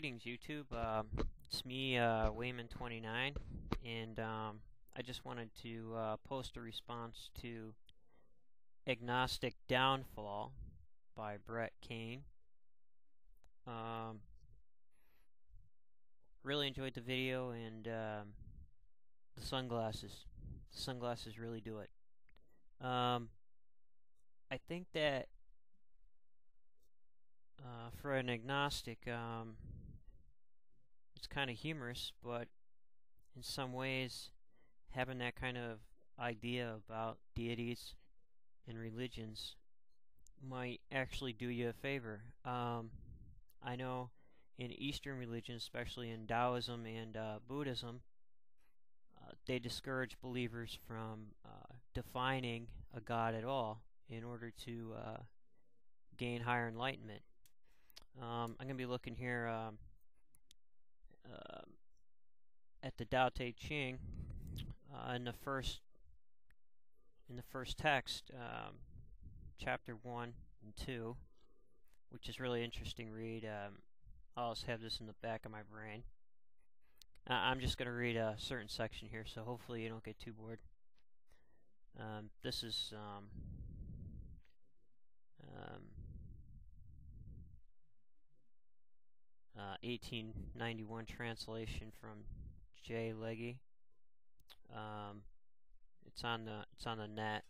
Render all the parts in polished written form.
Greetings, YouTube. It's me, Wayman29, and I just wanted to post a response to Agnostic Downfall by Keane. Really enjoyed the video, and the sunglasses. The sunglasses really do it. I think that for an agnostic, it's kind of humorous, but in some ways, having that kind of idea about deities and religions might actually do you a favor. I know in Eastern religions, especially in Taoism and Buddhism, they discourage believers from defining a god at all in order to gain higher enlightenment. I'm going to be looking here at the Tao Te Ching in the first text, chapter 1 and 2, which is really interesting read. I'll just have this in the back of my brain. I'm just going to read a certain section here, so hopefully you don't get too bored. This is 1891 translation from J. Legge. It's on the net.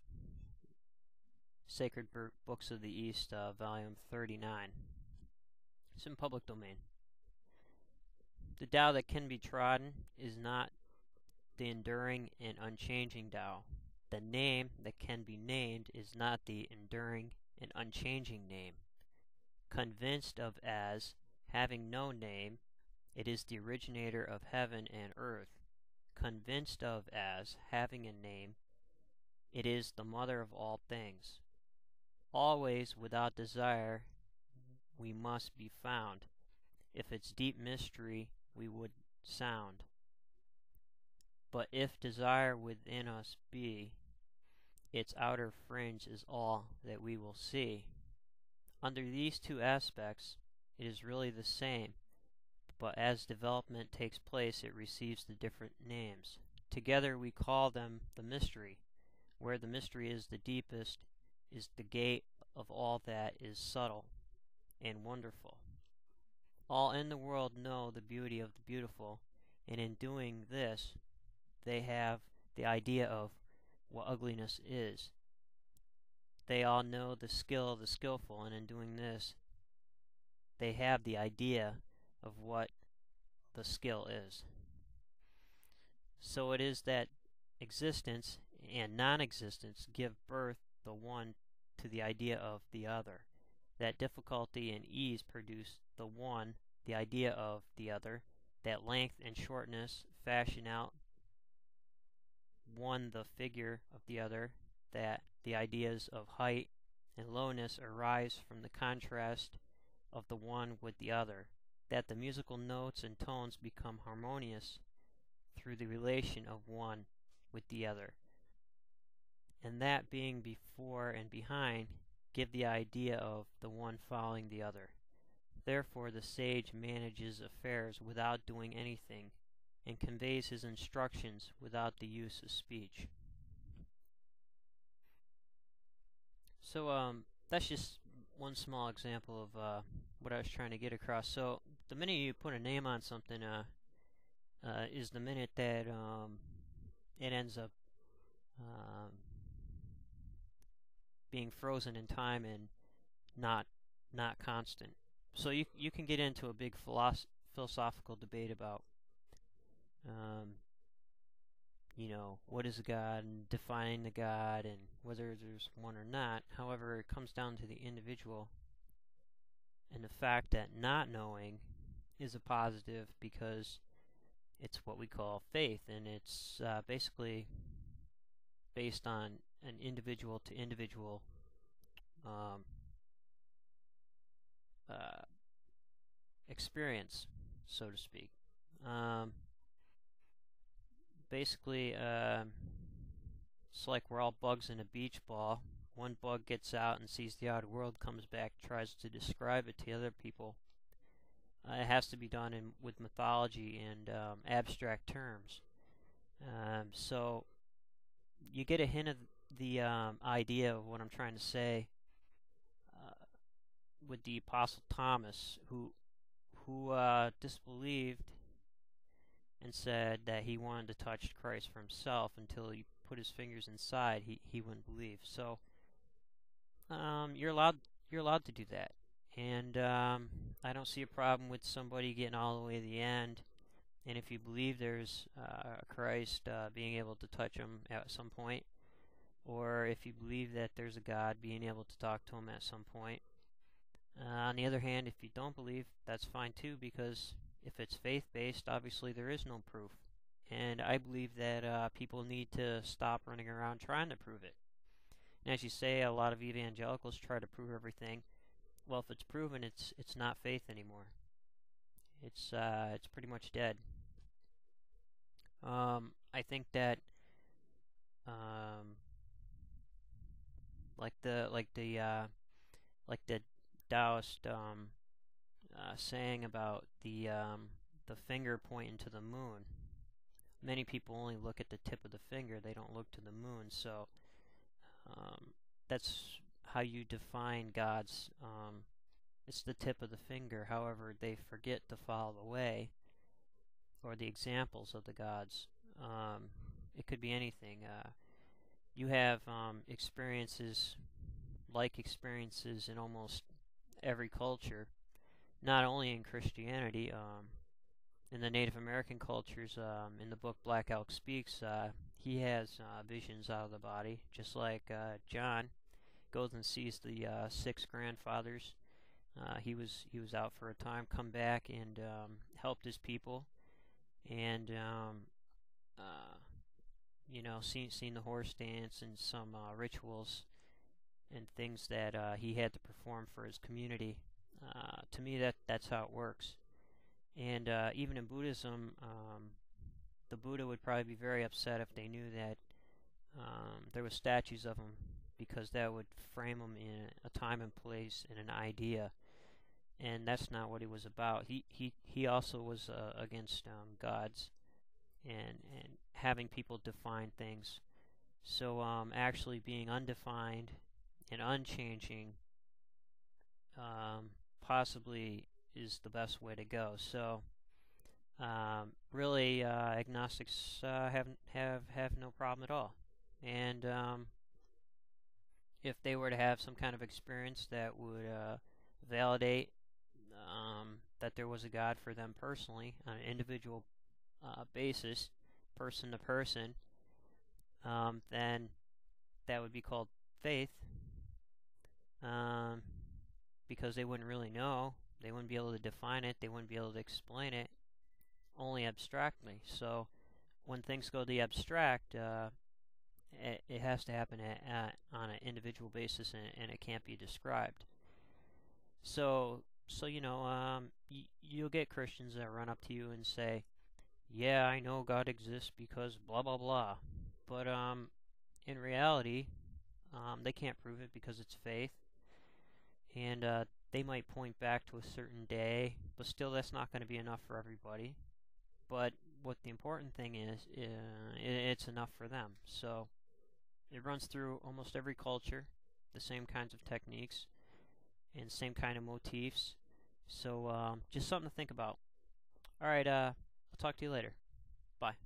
Sacred Books of the East, volume 39. It's in public domain. The Tao that can be trodden is not the enduring and unchanging Tao. The name that can be named is not the enduring and unchanging name. Convinced of as having no name, it is the originator of heaven and earth. Convinced of as having a name, it is the mother of all things. Always without desire we must be found. If its deep mystery we would sound. But if desire within us be, its outer fringe is all that we will see. Under these two aspects, it is really the same, but as development takes place, it receives the different names. Together we call them the mystery. Where the mystery is the deepest is the gate of all that is subtle and wonderful. All in the world know the beauty of the beautiful, and in doing this, they have the idea of what ugliness is. They all know the skill of the skillful, and in doing this, they have the idea of what the skill is. So it is that existence and non-existence give birth the one to the idea of the other. That difficulty and ease produce the one, the idea of the other. That length and shortness fashion out one the figure of the other. That the ideas of height and lowness arise from the contrast of the one with the other. That the musical notes and tones become harmonious through the relation of one with the other. And that being before and behind give the idea of the one following the other. Therefore the sage manages affairs without doing anything, and conveys his instructions without the use of speech. So that's just one small example of what I was trying to get across. So the minute you put a name on something is the minute that it ends up being frozen in time and not constant. So you can get into a big philosophical debate about what is a God and defining the God and whether there's one or not. However, it comes down to the individual and the fact that not knowing is a positive, because it's what we call faith, and it's basically based on an individual to individual experience, so to speak. Basically, it's like we're all bugs in a beach ball. One bug gets out and sees the outer world, comes back, tries to describe it to other people. it has to be done with mythology and abstract terms. So you get a hint of the idea of what I'm trying to say uh, with the Apostle Thomas, who disbelieved and said that he wanted to touch Christ for himself until he put his fingers inside. He wouldn't believe. So you're allowed to do that, and I don't see a problem with somebody getting all the way to the end. And if you believe there's Christ being able to touch him at some point, or if you believe that there's a God being able to talk to him at some point. On the other hand, if you don't believe, that's fine too, because if it's faith-based, obviously there is no proof. And I believe that people need to stop running around trying to prove it. And as you say, a lot of evangelicals try to prove everything. Well, if it's proven, it's not faith anymore. It's pretty much dead. I think that um, like the Taoist saying about the finger pointing to the moon. Many people only look at the tip of the finger; they don't look to the moon. So that's how you define God's. It's the tip of the finger. However, they forget to follow the way or the examples of the gods. It could be anything. You have experiences in almost every culture, not only in Christianity. In the Native American cultures, in the book Black Elk Speaks, he has visions out of the body, just like John goes and sees the 6 grandfathers. He was out for a time, come back and helped his people, and seen the horse dance and some rituals and things that he had to perform for his community. To me, that's how it works. And even in Buddhism, the Buddha would probably be very upset if they knew that there were statues of him, because that would frame him in a time and place and an idea, and that's not what he was about. He also was against gods and having people define things. So actually being undefined and unchanging possibly is the best way to go. So really, agnostics have no problem at all. And if they were to have some kind of experience that would validate that there was a God for them personally on an individual basis, person to person, then that would be called faith, because they wouldn't really know. They wouldn't be able to define it. They wouldn't be able to explain it, only abstractly. So when things go to the abstract, it has to happen on an individual basis, and it can't be described. So you'll get Christians that run up to you and say, "Yeah, I know God exists because blah blah blah," but in reality, they can't prove it because it's faith, and they might point back to a certain day, but still, that's not going to be enough for everybody. But what the important thing is, it's enough for them. So it runs through almost every culture, the same kinds of techniques and same kind of motifs. So just something to think about. All right, I'll talk to you later. Bye.